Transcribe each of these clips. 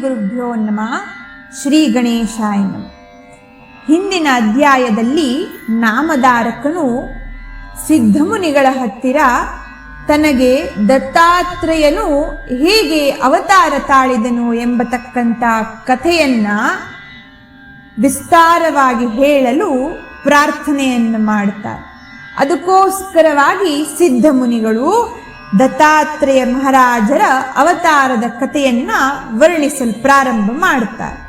ಗುರುಭ್ಯೋ ನಮಃ. ಶ್ರೀ ಗಣೇಶಾಯ ನಮಃ. ಹಿಂದಿನ ಅಧ್ಯಾಯದಲ್ಲಿ ನಾಮಧಾರಕನು ಸಿದ್ಧಮುನಿಗಳ ಹತ್ತಿರ ತನಗೆ ದತ್ತಾತ್ರೇಯನು ಹೇಗೆ ಅವತಾರ ತಾಳಿದನು ಎಂಬತಕ್ಕಂಥ ಕಥೆಯನ್ನ ವಿಸ್ತಾರವಾಗಿ ಹೇಳಲು ಪ್ರಾರ್ಥನೆಯನ್ನು ಮಾಡುತ್ತಾರೆ. ಅದಕ್ಕೋಸ್ಕರವಾಗಿ ಸಿದ್ಧಮುನಿಗಳು ದತ್ತಾತ್ರೇಯ ಮಹಾರಾಜರ ಅವತಾರದ ಕಥೆಯನ್ನ ವರ್ಣಿಸಲು ಪ್ರಾರಂಭ ಮಾಡುತ್ತಾರೆ.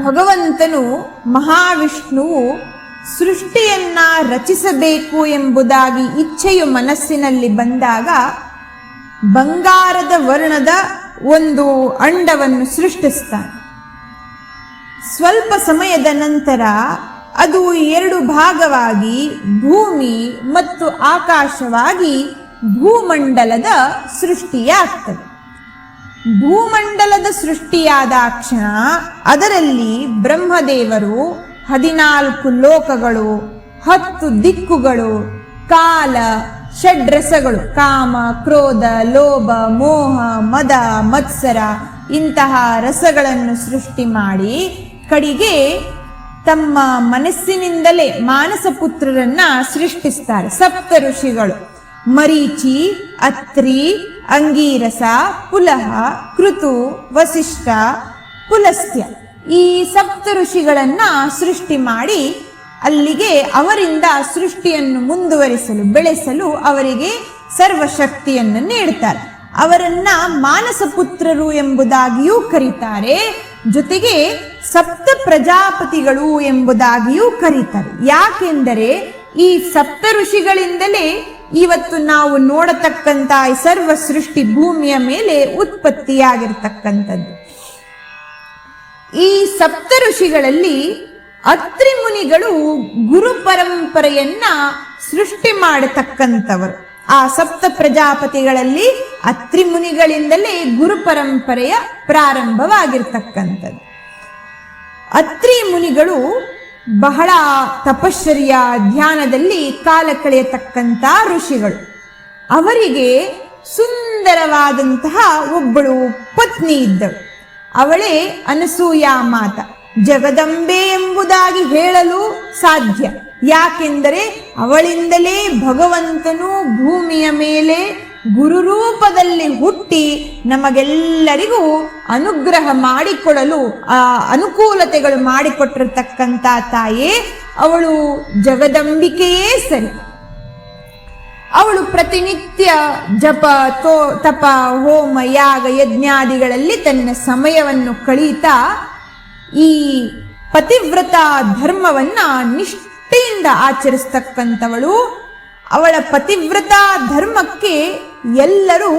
ಭಗವಂತನು ಮಹಾವಿಷ್ಣುವು ಸೃಷ್ಟಿಯನ್ನ ರಚಿಸಬೇಕು ಎಂಬುದಾಗಿ ಇಚ್ಛೆಯು ಮನಸ್ಸಿನಲ್ಲಿ ಬಂದಾಗ ಬಂಗಾರದ ವರ್ಣದ ಒಂದು ಅಂಡವನ್ನು ಸೃಷ್ಟಿಸ್ತಾನೆ. ಸ್ವಲ್ಪ ಸಮಯದ ನಂತರ ಅದು ಎರಡು ಭಾಗವಾಗಿ ಭೂಮಿ ಮತ್ತು ಆಕಾಶವಾಗಿ ಭೂಮಂಡಲದ ಸೃಷ್ಟಿಯಾಗ್ತದೆ. ಭೂಮಂಡಲದ ಸೃಷ್ಟಿಯಾದ ಕ್ಷಣ ಅದರಲ್ಲಿ ಬ್ರಹ್ಮದೇವರು 14 ಲೋಕಗಳು, 10 ದಿಕ್ಕುಗಳು, ಕಾಲ, ಷಡ್ರಸಗಳು, ಕಾಮ, ಕ್ರೋಧ, ಲೋಭ, ಮೋಹ, ಮದ, ಮತ್ಸರ ಇಂತಹ ರಸಗಳನ್ನು ಸೃಷ್ಟಿ ಮಾಡಿ ಕಡೆಗೆ ತಮ್ಮ ಮನಸ್ಸಿನಿಂದಲೇ ಮಾನಸ ಪುತ್ರರನ್ನ ಸೃಷ್ಟಿಸ್ತಾರೆ. ಸಪ್ತ ಋಷಿಗಳು ಮರೀಚಿ, ಅತ್ರಿ, ಅಂಗೀರಸ, ಪುಲಹ, ಕೃತು, ವಸಿಷ್ಠ, ಪುಲಸ್ತ್ಯ ಈ ಸಪ್ತ ಋಷಿಗಳನ್ನ ಸೃಷ್ಟಿ ಮಾಡಿ ಅಲ್ಲಿಗೆ ಅವರಿಂದ ಸೃಷ್ಟಿಯನ್ನು ಮುಂದುವರಿಸಲು ಬೆಳೆಸಲು ಅವರಿಗೆ ಸರ್ವಶಕ್ತಿಯನ್ನು ನೀಡುತ್ತಾರೆ. ಅವರನ್ನ ಮಾನಸ ಪುತ್ರರು ಎಂಬುದಾಗಿಯೂ ಕರೀತಾರೆ. ಜೊತೆಗೆ ಸಪ್ತ ಪ್ರಜಾಪತಿಗಳು ಎಂಬುದಾಗಿಯೂ ಕರೀತಾರೆ. ಯಾಕೆಂದರೆ ಈ ಸಪ್ತ ಋಷಿಗಳಿಂದಲೇ ಇವತ್ತು ನಾವು ನೋಡತಕ್ಕಂತ ಸರ್ವ ಸೃಷ್ಟಿ ಭೂಮಿಯ ಮೇಲೆ ಉತ್ಪತ್ತಿಯಾಗಿರ್ತಕ್ಕಂಥದ್ದು. ಈ ಸಪ್ತ ಋಷಿಗಳಲ್ಲಿ ಅತ್ರಿ ಮುನಿಗಳು ಗುರು ಪರಂಪರೆಯನ್ನ ಸೃಷ್ಟಿ ಮಾಡತಕ್ಕಂಥವರು. ಆ ಸಪ್ತ ಪ್ರಜಾಪತಿಗಳಲ್ಲಿ ಅತ್ರಿ ಮುನಿಗಳಿಂದಲೇ ಗುರು ಪರಂಪರೆಯ ಪ್ರಾರಂಭವಾಗಿರ್ತಕ್ಕಂಥದ್ದು. ಅತ್ರಿ ಮುನಿಗಳು ಬಹಳ ತಪಶ್ಚರ್ಯ ಧ್ಯಾನದಲ್ಲಿ ಕಾಲ ಕಳೆಯತಕ್ಕಂಥ ಋಷಿಗಳು. ಅವರಿಗೆ ಸುಂದರವಾದಂತಹ ಒಬ್ಬಳು ಪತ್ನಿ ಇದ್ದಳು. ಅವಳೇ ಅನಸೂಯ ಮಾತ. ಜಗದಂಬೆ ಎಂಬುದಾಗಿ ಹೇಳಲು ಸಾಧ್ಯ. ಯಾಕೆಂದರೆ ಅವಳಿಂದಲೇ ಭಗವಂತನು ಭೂಮಿಯ ಮೇಲೆ ಗುರುರೂಪದಲ್ಲಿ ಹುಟ್ಟಿ ನಮಗೆಲ್ಲರಿಗೂ ಅನುಗ್ರಹ ಮಾಡಿಕೊಡಲು ಅನುಕೂಲತೆಗಳು ಮಾಡಿಕೊಟ್ಟಿರ್ತಕ್ಕಂಥ ತಾಯೇ ಅವಳು ಜಗದಂಬಿಕೆಯೇ ಸರಿ. ಅವಳು ಪ್ರತಿನಿತ್ಯ ಜಪ, ತಪ, ಹೋಮ, ಯಾಗ, ಯಜ್ಞಾದಿಗಳಲ್ಲಿ ತನ್ನ ಸಮಯವನ್ನು ಕಳೀತಾ ಈ ಪತಿವ್ರತ ಧರ್ಮವನ್ನ ನಿಷ್ಠೆಯಿಂದ ಆಚರಿಸ್ತಕ್ಕಂಥವಳು. ಅವಳ ಪತಿವ್ರತ ಧರ್ಮಕ್ಕೆ ಎಲ್ಲರೂ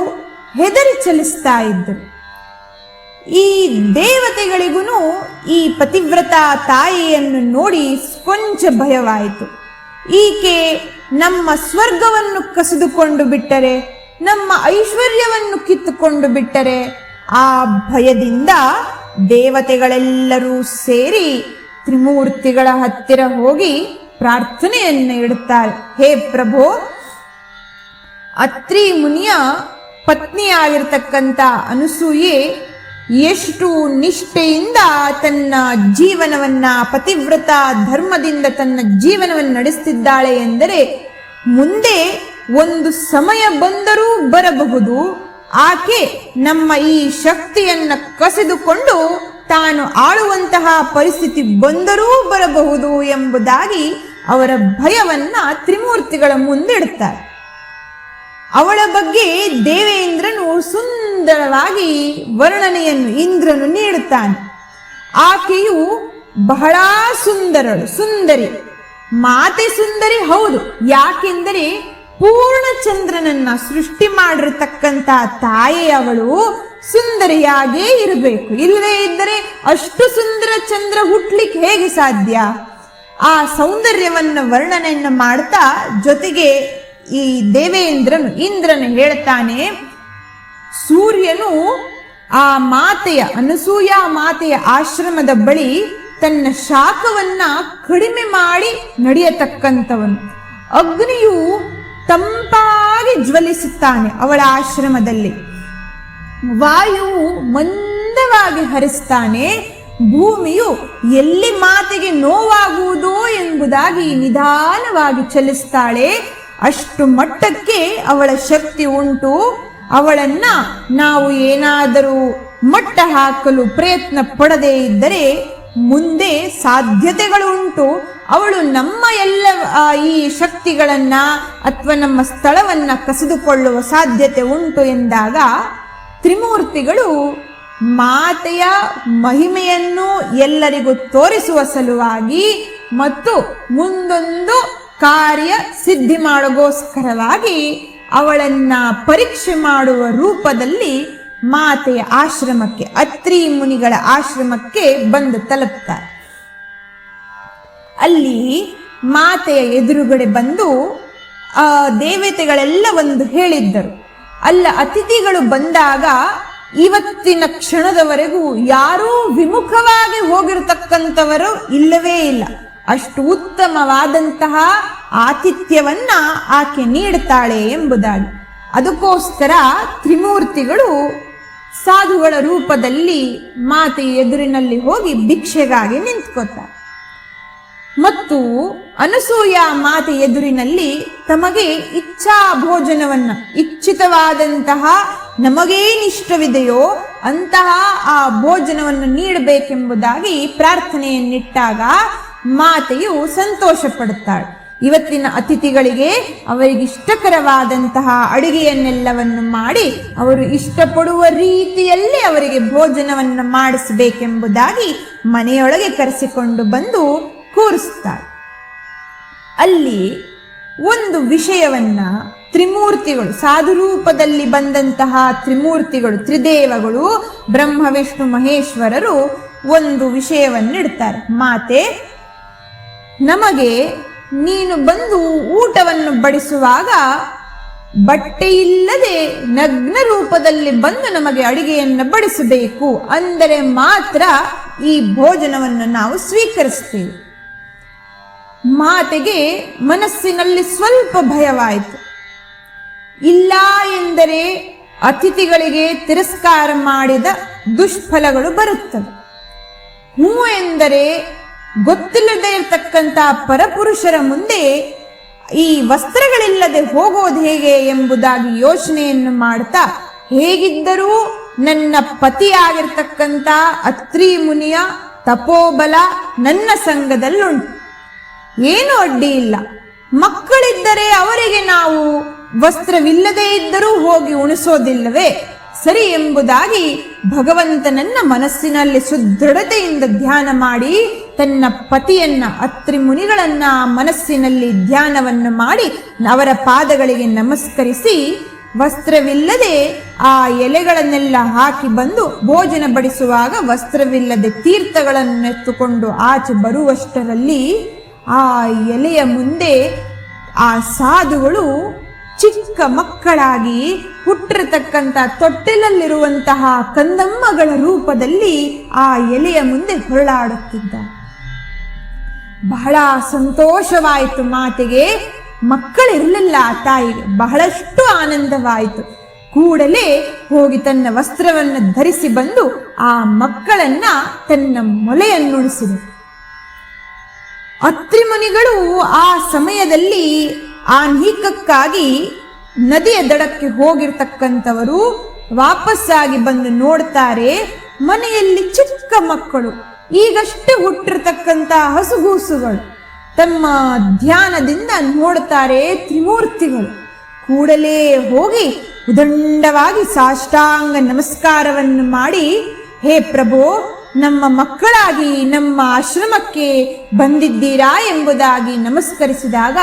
ಹೆದರಿ ಚಲಿಸ್ತಾ ಇದ್ದರು. ಈ ದೇವತೆಗಳಿಗೂ ಈ ಪತಿವ್ರತ ತಾಯಿಯನ್ನು ನೋಡಿ ಕೊಂಚ ಭಯವಾಯಿತು. ಈಕೆ ನಮ್ಮ ಸ್ವರ್ಗವನ್ನು ಕಸಿದುಕೊಂಡು ಬಿಟ್ಟರೆ, ನಮ್ಮ ಐಶ್ವರ್ಯವನ್ನು ಕಿತ್ತುಕೊಂಡು ಬಿಟ್ಟರೆ, ಆ ಭಯದಿಂದ ದೇವತೆಗಳೆಲ್ಲರೂ ಸೇರಿ ತ್ರಿಮೂರ್ತಿಗಳ ಹತ್ತಿರ ಹೋಗಿ ಪ್ರಾರ್ಥನೆಯನ್ನು ಇಡುತ್ತಾರೆ. ಹೇ ಪ್ರಭೋ, ಅತ್ರಿ ಮುನಿಯ ಪತ್ನಿಯಾಗಿರ್ತಕ್ಕಂಥ ಅನಸೂಯೆ ಎಷ್ಟು ನಿಷ್ಠೆಯಿಂದ ತನ್ನ ಜೀವನವನ್ನ ಪತಿವ್ರತ ಧರ್ಮದಿಂದ ತನ್ನ ಜೀವನವನ್ನು ನಡೆಸುತ್ತಿದ್ದಾಳೆ ಎಂದರೆ ಮುಂದೆ ಒಂದು ಸಮಯ ಬಂದರೂ ಬರಬಹುದು, ಆಕೆ ನಮ್ಮ ಈ ಶಕ್ತಿಯನ್ನ ಕಸಿದುಕೊಂಡು ತಾನು ಆಳುವಂತಹ ಪರಿಸ್ಥಿತಿ ಬಂದರೂ ಬರಬಹುದು ಎಂಬುದಾಗಿ ಅವರ ಭಯವನ್ನ ತ್ರಿಮೂರ್ತಿಗಳ ಮುಂದಿಡುತ್ತಾರೆ. ಅವಳ ಬಗ್ಗೆ ದೇವೇಂದ್ರನು ಸುಂದರವಾಗಿ ವರ್ಣನೆಯನ್ನು ಇಂದ್ರನು ನೀಡುತ್ತಾನೆ. ಆಕೆಯು ಬಹಳ ಸುಂದರಿ, ಮಾತೆ ಸುಂದರಿ ಹೌದು. ಯಾಕೆಂದರೆ ಪೂರ್ಣಚಂದ್ರನನ್ನ ಸೃಷ್ಟಿ ಮಾಡಿರತಕ್ಕಂತ ತಾಯಿ ಅವಳು ಸುಂದರಿಯಾಗೇ ಇರಬೇಕು. ಇಲ್ಲದೇ ಇದ್ದರೆ ಅಷ್ಟು ಸುಂದರ ಚಂದ್ರ ಹುಟ್ಲಿಕ್ಕೆ ಹೇಗೆ ಸಾಧ್ಯ? ಆ ಸೌಂದರ್ಯವನ್ನು ವರ್ಣನೆಯನ್ನು ಮಾಡ್ತಾ ಜೊತೆಗೆ ಈ ದೇವೇಂದ್ರನು ಇಂದ್ರನು ಹೇಳ್ತಾನೆ, ಸೂರ್ಯನು ಆ ಮಾತೆಯ ಅನಸೂಯ ಮಾತೆಯ ಆಶ್ರಮದ ಬಳಿ ತನ್ನ ಶಾಖವನ್ನ ಕಡಿಮೆ ಮಾಡಿ ನಡೆಯತಕ್ಕಂಥವನು. ಅಗ್ನಿಯು ತಂಪಾಗಿ ಜ್ವಲಿಸುತ್ತಾನೆ ಅವಳ ಆಶ್ರಮದಲ್ಲಿ. ವಾಯುವು ಮಂದವಾಗಿ ಹರಿಸ್ತಾನೆ. ಭೂಮಿಯು ಎಲ್ಲಿ ಮಾತೆಗೆ ನೋವಾಗುವುದೋ ಎಂಬುದಾಗಿ ನಿಧಾನವಾಗಿ ಚಲಿಸ್ತಾಳೆ. ಅಷ್ಟು ಮಟ್ಟಕ್ಕೆ ಅವಳ ಶಕ್ತಿ ಉಂಟು. ಅವಳನ್ನ ನಾವು ಏನಾದರೂ ಮಟ್ಟ ಹಾಕಲು ಪ್ರಯತ್ನ ಪಡದೇ ಇದ್ದರೆ ಮುಂದೆ ಸಾಧ್ಯತೆಗಳು ಉಂಟು. ಅವಳು ನಮ್ಮ ಎಲ್ಲ ಈ ಶಕ್ತಿಗಳನ್ನ ಅಥವಾ ನಮ್ಮ ಸ್ಥಳವನ್ನ ಕಸಿದುಕೊಳ್ಳುವ ಸಾಧ್ಯತೆ ಉಂಟು ಎಂದಾಗ ತ್ರಿಮೂರ್ತಿಗಳು ಮಾತೆಯ ಮಹಿಮೆಯನ್ನು ಎಲ್ಲರಿಗೂ ತೋರಿಸುವ ಸಲುವಾಗಿ ಮತ್ತು ಮುಂದೊಂದು ಕಾರ್ಯ ಸಿದ್ಧಿ ಮಾಡೋಗೋಸ್ಕರವಾಗಿ ಅವಳನ್ನ ಪರೀಕ್ಷೆ ಮಾಡುವ ರೂಪದಲ್ಲಿ ಮಾತೆಯ ಆಶ್ರಮಕ್ಕೆ, ಅತ್ರಿ ಮುನಿಗಳ ಆಶ್ರಮಕ್ಕೆ ಬಂದು ತಲುಪ್ತಾರೆ. ಅಲ್ಲಿ ಮಾತೆಯ ಎದುರುಗಡೆ ಬಂದು ದೇವತೆಗಳೆಲ್ಲ ಒಂದು ಹೇಳಿದ್ದರು, ಅಲ್ಲ ಅತಿಥಿಗಳು ಬಂದಾಗ ಇವತ್ತಿನ ಕ್ಷಣದವರೆಗೂ ಯಾರೂ ವಿಮುಖವಾಗಿ ಹೋಗಿರತಕ್ಕಂಥವರು ಇಲ್ಲವೇ ಇಲ್ಲ. ಅಷ್ಟು ಉತ್ತಮವಾದಂತಹ ಆತಿಥ್ಯವನ್ನ ಆಕೆ ನೀಡುತ್ತಾಳೆ ಎಂಬುದಾಗಿ. ಅದಕ್ಕೋಸ್ಕರ ತ್ರಿಮೂರ್ತಿಗಳು ಸಾಧುಗಳ ರೂಪದಲ್ಲಿ ಮಾತೆಯ ಎದುರಿನಲ್ಲಿ ಹೋಗಿ ಭಿಕ್ಷೆಗಾಗಿ ನಿಂತ್ಕೋತಾರೆ. ಮತ್ತು ಅನಸೂಯ ಮಾತೆ ಎದುರಿನಲ್ಲಿ ತಮಗೆ ಇಚ್ಛಾ ಭೋಜನವನ್ನ, ಇಚ್ಛಿತವಾದಂತಹ ನಮಗೇನಿಷ್ಟವಿದೆಯೋ ಅಂತಹ ಆ ಭೋಜನವನ್ನು ನೀಡಬೇಕೆಂಬುದಾಗಿ ಪ್ರಾರ್ಥನೆಯನ್ನಿಟ್ಟಾಗ ಮಾತೆಯು ಸಂತೋಷ ಪಡುತ್ತಾಳೆ. ಇವತ್ತಿನ ಅತಿಥಿಗಳಿಗೆ ಅವರಿಗಿಷ್ಟಕರವಾದಂತಹ ಅಡುಗೆಯನ್ನೆಲ್ಲವನ್ನು ಮಾಡಿ ಅವರು ಇಷ್ಟಪಡುವ ರೀತಿಯಲ್ಲಿ ಅವರಿಗೆ ಭೋಜನವನ್ನು ಮಾಡಿಸಬೇಕೆಂಬುದಾಗಿ ಮನೆಯೊಳಗೆ ಕರೆಸಿಕೊಂಡು ಬಂದು ಕೂರಿಸ್ತಾಳೆ. ಅಲ್ಲಿ ಒಂದು ವಿಷಯವನ್ನ ತ್ರಿಮೂರ್ತಿಗಳು, ಸಾಧು ರೂಪದಲ್ಲಿ ಬಂದಂತಹ ತ್ರಿಮೂರ್ತಿಗಳು, ತ್ರಿದೇವಗಳು, ಬ್ರಹ್ಮ ವಿಷ್ಣು ಮಹೇಶ್ವರರು ಒಂದು ವಿಷಯವನ್ನಿಡ್ತಾರೆ. ಮಾತೆ, ನಮಗೆ ನೀನು ಬಂದು ಊಟವನ್ನು ಬಡಿಸುವಾಗ ಬಟ್ಟೆ ಇಲ್ಲದೆ ನಗ್ನ ರೂಪದಲ್ಲಿ ಬಂದು ನಮಗೆ ಅಡಿಗೆಯನ್ನು ಬಡಿಸಬೇಕು, ಅಂದರೆ ಮಾತ್ರ ಈ ಭೋಜನವನ್ನು ನಾವು ಸ್ವೀಕರಿಸ್ತೇವೆ. ಮಾತೆಗೆ ಮನಸ್ಸಿನಲ್ಲಿ ಸ್ವಲ್ಪ ಭಯವಾಯಿತು. ಇಲ್ಲ ಎಂದರೆ ಅತಿಥಿಗಳಿಗೆ ತಿರಸ್ಕಾರ ಮಾಡಿದ ದುಷ್ಫಲಗಳು ಬರುತ್ತವೆ. ಹೂ ಎಂದರೆ ಗೊತ್ತಿಲ್ಲದೆ ಇರತಕ್ಕಂಥ ಪರಪುರುಷರ ಮುಂದೆ ಈ ವಸ್ತ್ರಗಳಿಲ್ಲದೆ ಹೋಗೋದು ಹೇಗೆ ಎಂಬುದಾಗಿ ಯೋಚನೆಯನ್ನು ಮಾಡ್ತಾ, ಹೇಗಿದ್ದರೂ ನನ್ನ ಪತಿಯಾಗಿರ್ತಕ್ಕಂಥ ಅತ್ರಿ ಮುನಿಯ ತಪೋಬಲ ನನ್ನ ಸಂಘದಲ್ಲುಂಟು, ಏನು ಅಡ್ಡಿ ಇಲ್ಲ. ಮಕ್ಕಳಿದ್ದರೆ ಅವರಿಗೆ ನಾವು ವಸ್ತ್ರವಿಲ್ಲದೆ ಇದ್ದರೂ ಹೋಗಿ ಉಣಿಸೋದಿಲ್ಲವೇ, ಸರಿ ಎಂಬುದಾಗಿ ಭಗವಂತನನ್ನ ಮನಸ್ಸಿನಲ್ಲಿ ಸುದೃಢತೆಯಿಂದ ಧ್ಯಾನ ಮಾಡಿ ತನ್ನ ಪತಿಯನ್ನ, ಅತ್ರಿ ಮುನಿಗಳನ್ನ ಮನಸ್ಸಿನಲ್ಲಿ ಧ್ಯಾನವನ್ನು ಮಾಡಿ ಅವರ ಪಾದಗಳಿಗೆ ನಮಸ್ಕರಿಸಿ ವಸ್ತ್ರವಿಲ್ಲದೆ ಆ ಎಲೆಗಳನ್ನೆಲ್ಲ ಹಾಕಿ ಬಂದು ಭೋಜನ ಬಡಿಸುವಾಗ ವಸ್ತ್ರವಿಲ್ಲದೆ ತೀರ್ಥಗಳನ್ನೆತ್ತುಕೊಂಡು ಆಚೆ ಬರುವಷ್ಟರಲ್ಲಿ ಆ ಎಲೆಯ ಮುಂದೆ ಆ ಸಾಧುಗಳು ಚಿಕ್ಕ ಮಕ್ಕಳಾಗಿ ಹುಟ್ಟಿರತಕ್ಕಂಥ ತೊಟ್ಟಿಲಲ್ಲಿರುವಂತಹ ಕಂದಮ್ಮಗಳ ರೂಪದಲ್ಲಿ ಆ ಎಲೆಯ ಮುಂದೆ ಹೊರಳಾಡುತ್ತಿದ್ದ. ಬಹಳ ಸಂತೋಷವಾಯಿತು ಮಾತೆಗೆ. ಮಕ್ಕಳಿರಲಿಲ್ಲ ಆ ತಾಯಿಗೆ, ಬಹಳಷ್ಟು ಆನಂದವಾಯಿತು. ಕೂಡಲೇ ಹೋಗಿ ತನ್ನ ವಸ್ತ್ರವನ್ನು ಧರಿಸಿ ಬಂದು ಆ ಮಕ್ಕಳನ್ನ ತನ್ನ ಮೊಲೆಯನ್ನುಣಿಸಿದರು. ಅತ್ರಿ ಮುನಿಗಳು ಆ ಸಮಯದಲ್ಲಿ ಆನ್ಹೀಕಕ್ಕಾಗಿ ನದಿಯ ದಡಕ್ಕೆ ಹೋಗಿರ್ತಕ್ಕಂಥವರು ವಾಪಸ್ಸಾಗಿ ಬಂದು ನೋಡ್ತಾರೆ, ಮನೆಯಲ್ಲಿ ಚಿಕ್ಕ ಮಕ್ಕಳು, ಈಗಷ್ಟೇ ಹುಟ್ಟಿರ್ತಕ್ಕಂಥ ಹಸುಗೂಸುಗಳು ತಮ್ಮ ಧ್ಯಾನದಿಂದ ನೋಡ್ತಾರೆ ತ್ರಿಮೂರ್ತಿಗಳು. ಕೂಡಲೇ ಹೋಗಿ ಉದಂಡವಾಗಿ ಸಾಷ್ಟಾಂಗ ನಮಸ್ಕಾರವನ್ನು ಮಾಡಿ, ಹೇ ಪ್ರಭು, ನಮ್ಮ ಮಕ್ಕಳಾಗಿ ನಮ್ಮ ಆಶ್ರಮಕ್ಕೆ ಬಂದಿದ್ದೀರಾ ಎಂಬುದಾಗಿ ನಮಸ್ಕರಿಸಿದಾಗ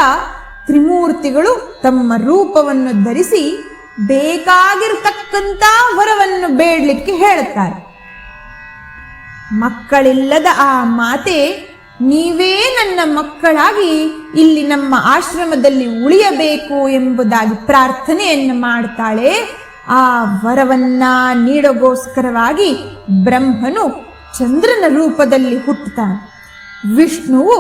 ತ್ರಿಮೂರ್ತಿಗಳು ತಮ್ಮ ರೂಪವನ್ನು ಧರಿಸಿ ಬೇಕಾಗಿರತಕ್ಕಂಥ ವರವನ್ನು ಬೇಡಲಿಕ್ಕೆ ಹೇಳುತ್ತಾರೆ. ಮಕ್ಕಳಿಲ್ಲದ ಆ ಮಾತೆ, ನೀವೇ ನನ್ನ ಮಕ್ಕಳಾಗಿ ಇಲ್ಲಿ ನಮ್ಮ ಆಶ್ರಮದಲ್ಲಿ ಉಳಿಯಬೇಕು ಎಂಬುದಾಗಿ ಪ್ರಾರ್ಥನೆಯನ್ನು ಮಾಡ್ತಾಳೆ. ಆ ವರವನ್ನ ನೀಡೋಗೋಸ್ಕರವಾಗಿ ಬ್ರಹ್ಮನು ಚಂದ್ರನ ರೂಪದಲ್ಲಿ ಹುಟ್ಟುತ್ತಾನೆ, ವಿಷ್ಣುವು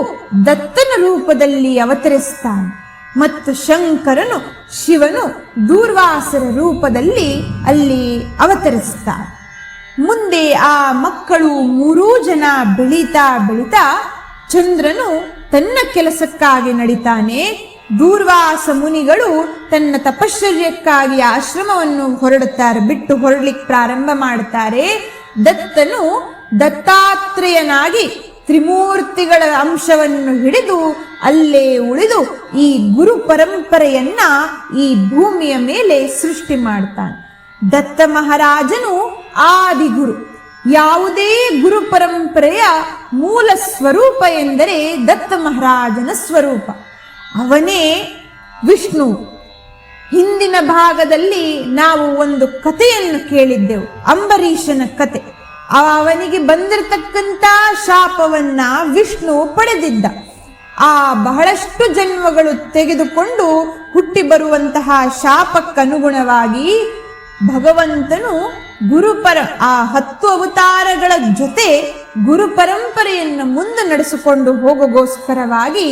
ದತ್ತನ ರೂಪದಲ್ಲಿ ಅವತರಿಸ್ತಾನೆ, ಮತ್ತು ಶಂಕರನು ಶಿವನು ದೂರ್ವಾಸರ ರೂಪದಲ್ಲಿ ಅಲ್ಲಿ ಅವತರಿಸುತ್ತಾರೆ. ಮುಂದೆ ಆ ಮಕ್ಕಳು 3 ಜನ ಬೆಳೀತಾ ಬೆಳೀತಾ ಚಂದ್ರನು ತನ್ನ ಕೆಲಸಕ್ಕಾಗಿ ನಡೀತಾನೆ. ದೂರ್ವಾಸ ಮುನಿಗಳು ತನ್ನ ತಪಶ್ಚರ್ಯಕ್ಕಾಗಿ ಆಶ್ರಮವನ್ನು ಬಿಟ್ಟು ಹೊರಡ್ಲಿಕ್ಕೆ ಪ್ರಾರಂಭ ಮಾಡುತ್ತಾರೆ. ದತ್ತನು ದತ್ತಾತ್ರೇಯನಾಗಿ ತ್ರಿಮೂರ್ತಿಗಳ ಅಂಶವನ್ನು ಹಿಡಿದು ಅಲ್ಲೇ ಉಳಿದು ಈ ಗುರು ಪರಂಪರೆಯನ್ನ ಈ ಭೂಮಿಯ ಮೇಲೆ ಸೃಷ್ಟಿ ಮಾಡ್ತಾನೆ. ದತ್ತ ಮಹಾರಾಜನು ಆದಿಗುರು. ಯಾವುದೇ ಗುರು ಪರಂಪರೆಯ ಮೂಲ ಸ್ವರೂಪ ಎಂದರೆ ದತ್ತ ಮಹಾರಾಜನ ಸ್ವರೂಪ. ಅವನೇ ವಿಷ್ಣು. ಹಿಂದಿನ ಭಾಗದಲ್ಲಿ ನಾವು ಒಂದು ಕಥೆಯನ್ನು ಕೇಳಿದ್ದೆವು, ಅಂಬರೀಷನ ಕತೆ. ಅವನಿಗೆ ಬಂದಿರತಕ್ಕಂತ ಶಾಪವನ್ನ ವಿಷ್ಣು ಪಡೆದಿದ್ದ. ಆ ಬಹಳಷ್ಟು ಜನ್ಮಗಳು ತೆಗೆದುಕೊಂಡು ಹುಟ್ಟಿ ಬರುವಂತಹ ಶಾಪಕ್ಕನುಗುಣವಾಗಿ ಭಗವಂತನು ಆ 10 ಅವತಾರಗಳ ಜೊತೆ ಗುರು ಪರಂಪರೆಯನ್ನು ಮುಂದೆ ನಡೆಸಿಕೊಂಡು ಹೋಗೋಗೋಸ್ಕರವಾಗಿ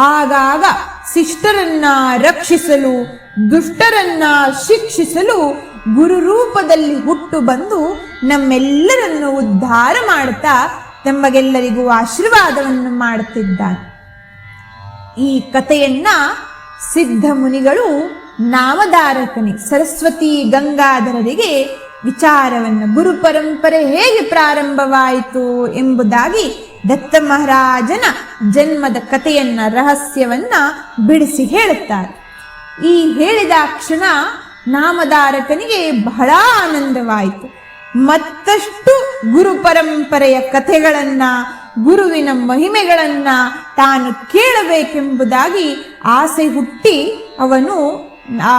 ಆಗಾಗ ಶಿಷ್ಟರನ್ನ ರಕ್ಷಿಸಲು, ದುಷ್ಟರನ್ನ ಶಿಕ್ಷಿಸಲು ಗುರು ರೂಪದಲ್ಲಿ ಹುಟ್ಟು ಬಂದು ನಮ್ಮೆಲ್ಲರನ್ನು ಉದ್ಧಾರ ಮಾಡುತ್ತಾ ನಮಗೆಲ್ಲರಿಗೂ ಆಶೀರ್ವಾದವನ್ನು ಮಾಡುತ್ತಿದ್ದಾನೆ. ಈ ಕಥೆಯನ್ನ ಸಿದ್ಧ ಮುನಿಗಳು ನಾಮಧಾರಕನಿಗೆ ಸರಸ್ವತಿ ಗಂಗಾಧರರಿಗೆ ವಿಚಾರವನ್ನು, ಗುರು ಪರಂಪರೆ ಹೇಗೆ ಪ್ರಾರಂಭವಾಯಿತು ಎಂಬುದಾಗಿ ದತ್ತ ಮಹಾರಾಜನ ಜನ್ಮದ ಕಥೆಯನ್ನ, ರಹಸ್ಯವನ್ನ ಬಿಡಿಸಿ ಹೇಳುತ್ತಾರೆ. ಈ ಹೇಳಿದ ಕ್ಷಣ ನಾಮಧಾರಕನಿಗೆ ಬಹಳ ಆನಂದವಾಯಿತು. ಮತ್ತಷ್ಟು ಗುರು ಪರಂಪರೆಯ ಕಥೆಗಳನ್ನ, ಗುರುವಿನ ಮಹಿಮೆಗಳನ್ನ ತಾನು ಕೇಳಬೇಕೆಂಬುದಾಗಿ ಆಸೆ ಹುಟ್ಟಿ ಅವನು ಆ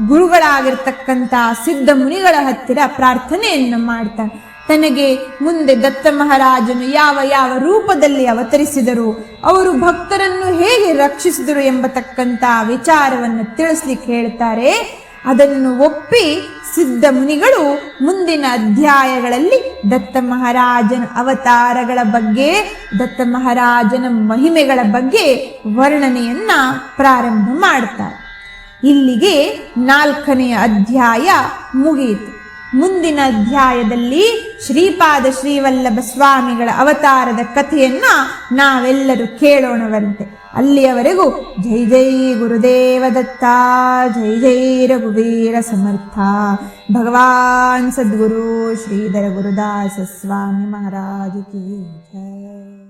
ಗುರುಗಳಾಗಿರ್ತಕ್ಕಂಥ ಸಿದ್ಧ ಮುನಿಗಳ ಹತ್ತಿರ ಪ್ರಾರ್ಥನೆಯನ್ನು ಮಾಡ್ತಾನೆ. ತನಗೆ ಮುಂದೆ ದತ್ತ ಮಹಾರಾಜನು ಯಾವ ಯಾವ ರೂಪದಲ್ಲಿ ಅವತರಿಸಿದರು, ಅವರು ಭಕ್ತರನ್ನು ಹೇಗೆ ರಕ್ಷಿಸಿದರು ಎಂಬತಕ್ಕಂಥ ವಿಚಾರವನ್ನು ತಿಳಿಸ್ಲಿಕ್ಕೆ ಹೇಳ್ತಾರೆ. ಅದನ್ನು ಒಪ್ಪಿ ಸಿದ್ಧ ಮುನಿಗಳು ಮುಂದಿನ ಅಧ್ಯಾಯಗಳಲ್ಲಿ ದತ್ತ ಮಹಾರಾಜನ ಅವತಾರಗಳ ಬಗ್ಗೆ, ದತ್ತ ಮಹಾರಾಜನ ಮಹಿಮೆಗಳ ಬಗ್ಗೆ ವರ್ಣನೆಯನ್ನ ಪ್ರಾರಂಭ ಮಾಡ್ತಾರೆ. ಇಲ್ಲಿಗೆ 4ನೇ ಅಧ್ಯಾಯ ಮುಗಿಯಿತು. ಮುಂದಿನ ಅಧ್ಯಾಯದಲ್ಲಿ ಶ್ರೀಪಾದ ಶ್ರೀವಲ್ಲಭ ಸ್ವಾಮಿಗಳ ಅವತಾರದ ಕಥೆಯನ್ನ ನಾವೆಲ್ಲರೂ ಕೇಳೋಣವಂತೆ. ಅಲ್ಲಿಯವರೆಗೂ ಜೈ ಜೈ ಗುರುದೇವ ದತ್ತ, ಜೈ ಜೈ ರಘುವೀರ ಸಮರ್ಥ. ಭಗವಾನ್ ಸದ್ಗುರು ಶ್ರೀಧರ ಗುರುದಾಸ ಸ್ವಾಮಿ ಮಹಾರಾಜ್ ಕಿ ಜೈ.